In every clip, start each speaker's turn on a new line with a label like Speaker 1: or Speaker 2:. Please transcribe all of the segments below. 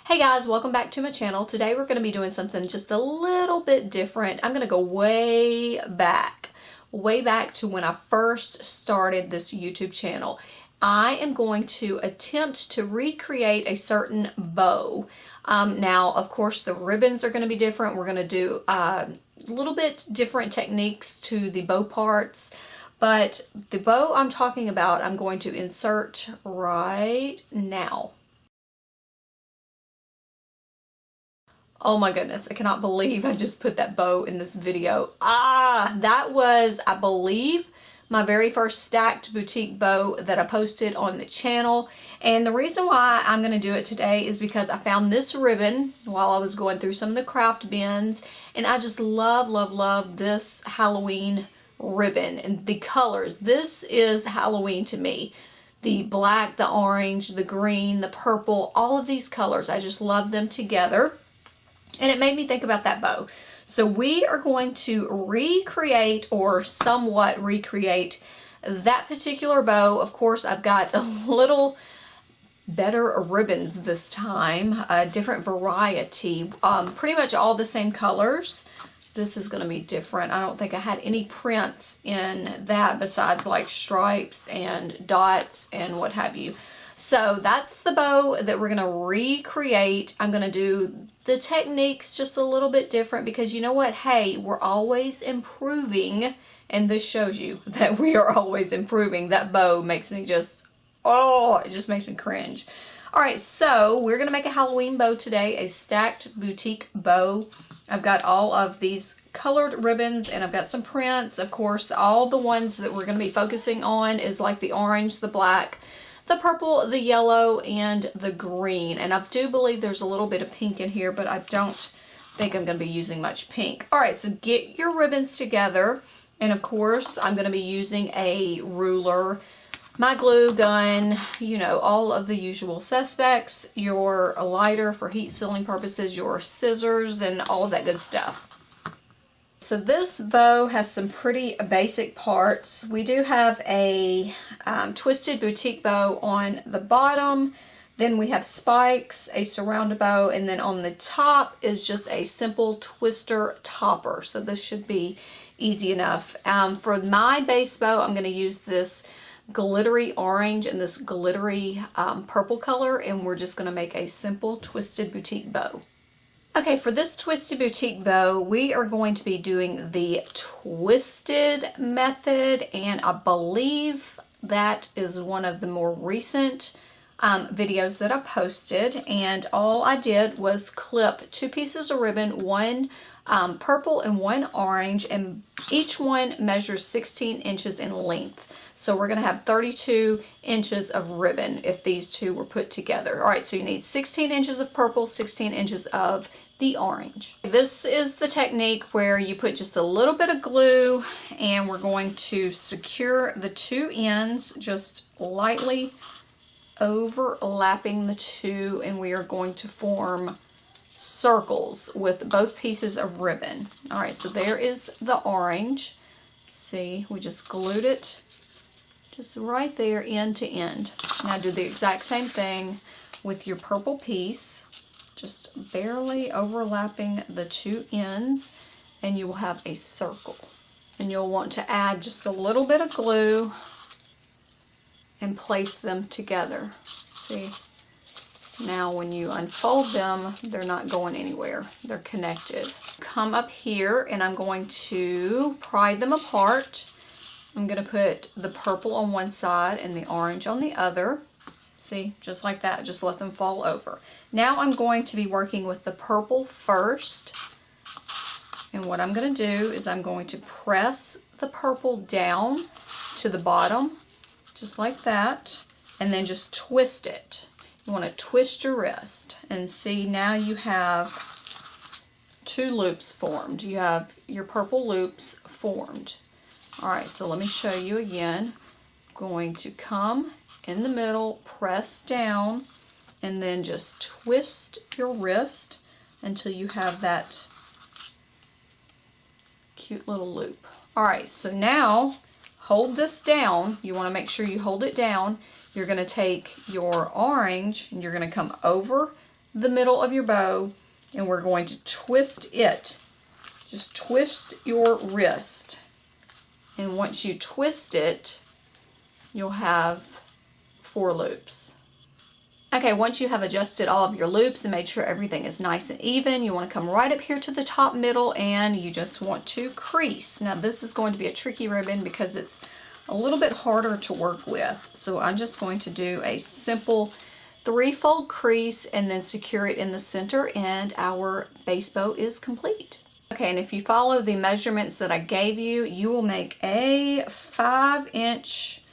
Speaker 1: Hey guys, welcome back to my channel. Today we're going to be doing something just a little bit different. I'm going to go way back to when I first started this YouTube channel. I am going to attempt to recreate a certain bow. Now, of course, the ribbons are going to be different. We're going to do a little bit different techniques to the bow parts. But the bow I'm talking about, I'm going to insert right now. Oh my goodness, I cannot believe I just put that bow in this video. That was, I believe, my very first stacked boutique bow that I posted on the channel. And the reason why I'm going to do it today is because I found this ribbon while I was going through some of the craft bins. And I just love this Halloween ribbon and the colors. This is Halloween to me. The black, the orange, the green, the purple, all of these colors. I just love them together. And it made me think about that bow. So we are going to recreate or somewhat recreate that particular bow. Of course, I've got a little better ribbons this time, a different variety, pretty much all the same colors. This is going to be different. I don't think I had any prints in that besides like stripes and dots and what have you. So that's the bow that we're going to recreate. I'm going to do the techniques just a little bit different because you know what? Hey, we're always improving, and this shows you that we are always improving. That bow makes me just, it just makes me cringe. All right, so we're going to make a Halloween bow today, a stacked boutique bow. I've got all of these colored ribbons and I've got some prints. Of course, all the ones that we're going to be focusing on is like the orange, the black, the purple, the yellow, and the green. And I do believe there's a little bit of pink in here, but I don't think I'm going to be using much pink. All right, so get your ribbons together. And of course, I'm going to be using a ruler, my glue gun, you know, all of the usual suspects, your lighter for heat sealing purposes, your scissors, and all of that good stuff. So this bow has some pretty basic parts. We do have a twisted boutique bow on the bottom. Then we have spikes, a surround bow, and then on the top is just a simple twister topper. So this should be easy enough. For my base bow, I'm going to use this glittery orange and this glittery purple color, and we're just going to make a simple twisted boutique bow. Okay, for this twisted boutique bow, we are going to be doing the twisted method, and I believe that is one of the more recent videos that I posted. And all I did was clip 2 pieces of ribbon, one purple and one orange, and each one measures 16 inches in length. So we're going to have 32 inches of ribbon if these two were put together. All right, so you need 16 inches of purple, 16 inches of the orange. This is the technique where you put just a little bit of glue and we're going to secure the 2 ends, just lightly overlapping the 2, and we are going to form circles with both pieces of ribbon. All right, so there is the orange. See, we just glued it just right there, end to end. Now do the exact same thing with your purple piece, just barely overlapping the 2 ends, and you will have a circle. And you'll want to add just a little bit of glue and place them together. See? Now when you unfold them, they're not going anywhere. They're connected. Come up here and I'm going to pry them apart. I'm going to put the purple on one side and the orange on the other. See, just like that, just let them fall over. Now I'm going to be working with the purple first. And what I'm going to do is I'm going to press the purple down to the bottom, just like that, and then just twist it. You want to twist your wrist, and see, now you have 2 loops formed. You have your purple loops formed. All right, so let me show you again. I'm going to come in the middle, press down, and then just twist your wrist until you have that cute little loop. All right, so now hold this down. You want to make sure you hold it down. You're going to take your orange and you're going to come over the middle of your bow and we're going to twist it. Just twist your wrist. And once you twist it, you'll have 4 loops. Okay, once you have adjusted all of your loops and made sure everything is nice and even, you want to come right up here to the top middle and you just want to crease. Now this is going to be a tricky ribbon because it's a little bit harder to work with. So I'm just going to do a simple 3-fold crease and then secure it in the center and our base bow is complete. Okay, and if you follow the measurements that I gave you, you will make a 5-inch,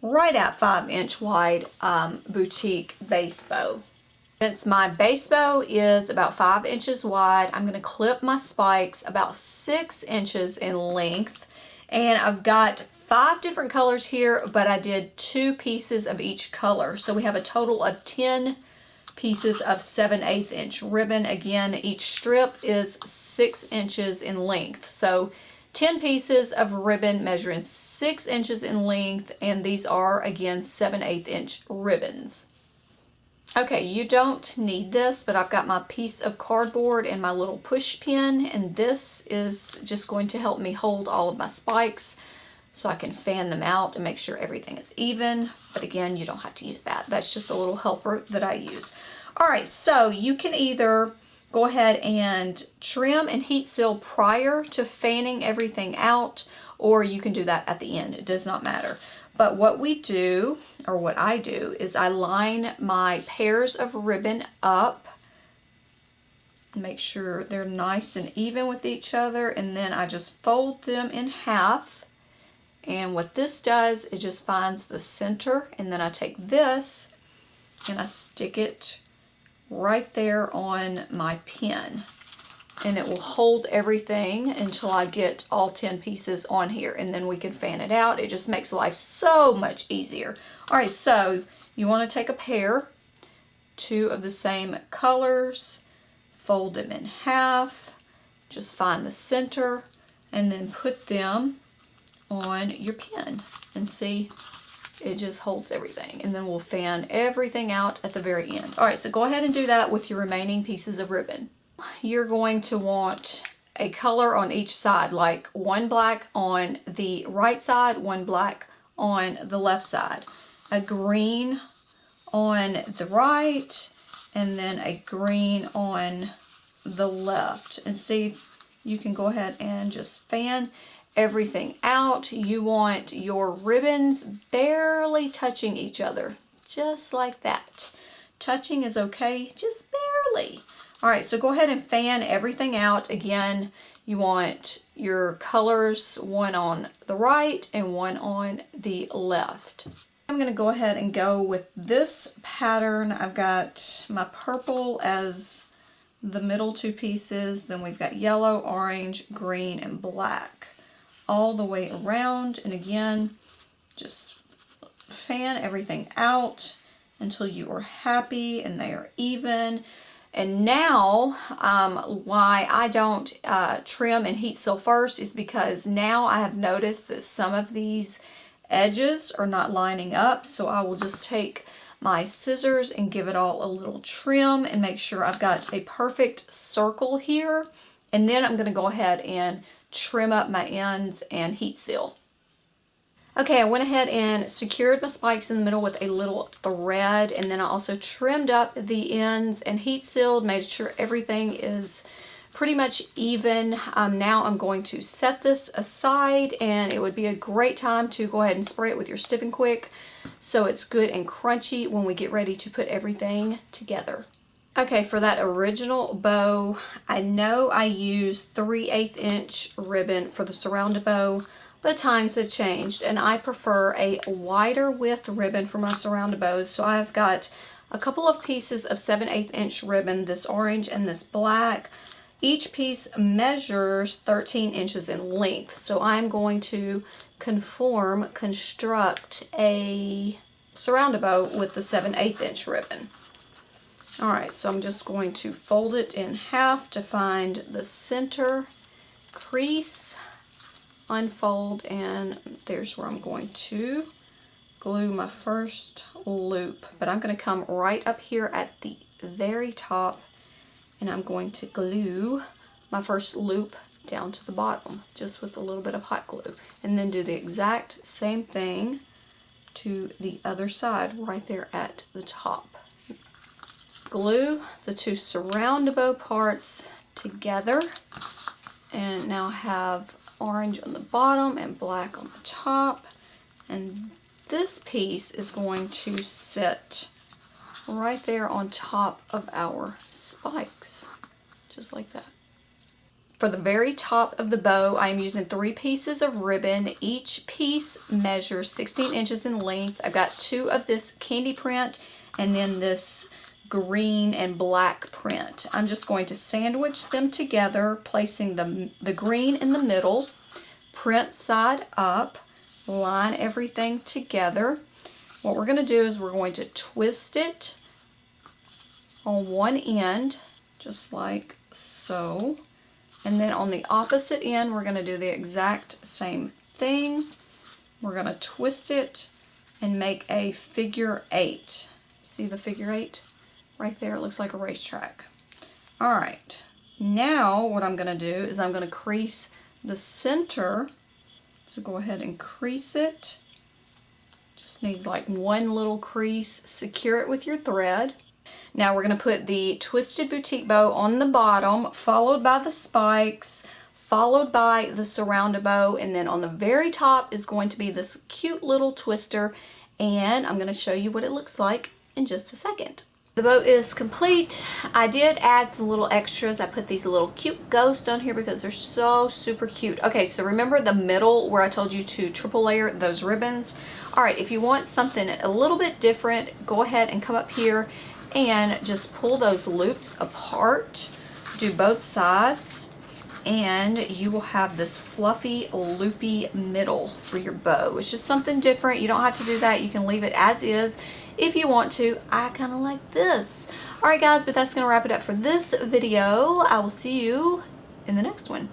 Speaker 1: right at 5-inch wide boutique base bow. Since my base bow is about 5 inches wide, I'm going to clip my spikes about 6 inches in length. And I've got 5 different colors here, but I did 2 pieces of each color. So we have a total of 10 pieces of 7/8 inch ribbon. Again, each strip is 6 inches in length. So 10 pieces of ribbon measuring 6 inches in length, and these are again 7/8 inch ribbons. Okay, you don't need this, but I've got my piece of cardboard and my little push pin, and this is just going to help me hold all of my spikes so I can fan them out and make sure everything is even. But again, you don't have to use that. That's just a little helper that I use. All right, so you can either go ahead and trim and heat seal prior to fanning everything out, or you can do that at the end. It does not matter. But what we do, or what I do, is I line my pairs of ribbon up, make sure they're nice and even with each other, and then I just fold them in half. And what this does, it just finds the center, and then I take this and I stick it right there on my pin, and it will hold everything until I get all 10 pieces on here, and then we can fan it out. It just makes life so much easier. All right, so you want to take a pair, 2 of the same colors, fold them in half, just find the center, and then put them on your pin, and see, it just holds everything, and then we'll fan everything out at the very end. All right, so go ahead and do that with your remaining pieces of ribbon. You're going to want a color on each side, like 1 black on the right side, 1 black on the left side, a green on the right, and then a green on the left. And see, you can go ahead and just fan everything out. You want your ribbons barely touching each other, just like that. Touching is okay, just barely. All right, so go ahead and fan everything out. Again, you want your colors, 1 on the right and 1 on the left. I'm going to go ahead and go with this pattern. I've got my purple as the middle 2 pieces, then we've got yellow, orange, green, and black all the way around. And again, just fan everything out until you are happy and they are even. And now, why I don't trim and heat seal first is because now I have noticed that some of these edges are not lining up. So I will just take my scissors and give it all a little trim and make sure I've got a perfect circle here. And then I'm going to go ahead and trim up my ends and heat seal. Okay, I went ahead and secured my spikes in the middle with a little thread, and then I also trimmed up the ends and heat sealed, made sure everything is pretty much even. Now I'm going to set this aside, and it would be a great time to go ahead and spray it with your Stiff and Quick so it's good and crunchy when we get ready to put everything together. Okay, for that original bow, I know I used 3/8 inch ribbon for the surrounded bow, but times have changed and I prefer a wider width ribbon for my surrounded bows. So I've got a couple of pieces of 7/8 inch ribbon, this orange and this black. Each piece measures 13 inches in length. So I'm going to construct a surrounded bow with the 7/8 inch ribbon. All right, so I'm just going to fold it in half to find the center, crease, unfold, and there's where I'm going to glue my first loop. But I'm going to come right up here at the very top, and I'm going to glue my first loop down to the bottom, just with a little bit of hot glue. And then do the exact same thing to the other side, right there at the top. Glue the two surround bow parts together, and now have orange on the bottom and black on the top. And this piece is going to sit right there on top of our spikes, just like that. For the very top of the bow, I'm using 3 pieces of ribbon. Each piece measures 16 inches in length. I've got 2 of this candy print and then this green and black print. I'm just going to sandwich them together, placing the green in the middle, print side up, line everything together. What we're going to do is we're going to twist it on one end, just like so. And then on the opposite end, we're going to do the exact same thing. We're going to twist it and make a figure 8. See the figure 8? Right there, it looks like a racetrack. All right, now what I'm going to do is I'm going to crease the center. So go ahead and crease it. Just needs like one little crease. Secure it with your thread. Now we're going to put the twisted boutique bow on the bottom, followed by the spikes, followed by the surround bow, and then on the very top is going to be this cute little twister, and I'm going to show you what it looks like in just a second. The bow is complete. I did add some little extras. I put these little cute ghosts on here because they're so super cute. Okay, so remember the middle where I told you to triple layer those ribbons? All right, if you want something a little bit different, go ahead and come up here and just pull those loops apart. Do both sides, and you will have this fluffy, loopy middle for your bow. It's just something different. You don't have to do that. You can leave it as is if you want to. I kind of like this. All right, guys, but that's going to wrap it up for this video. I will see you in the next one.